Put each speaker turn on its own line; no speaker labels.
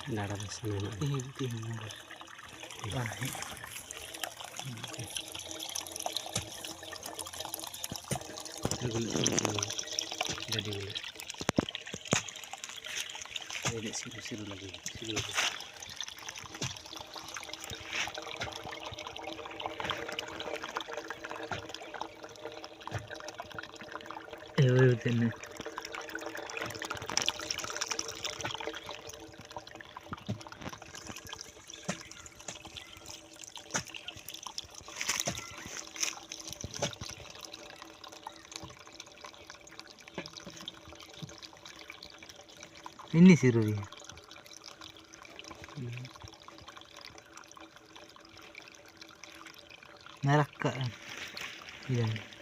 Darah di sana.
Itu baik.
Jadi ini siru-siru lagi. Siru lagi.
Betul. Ini siru dia. Merah kak. Iya.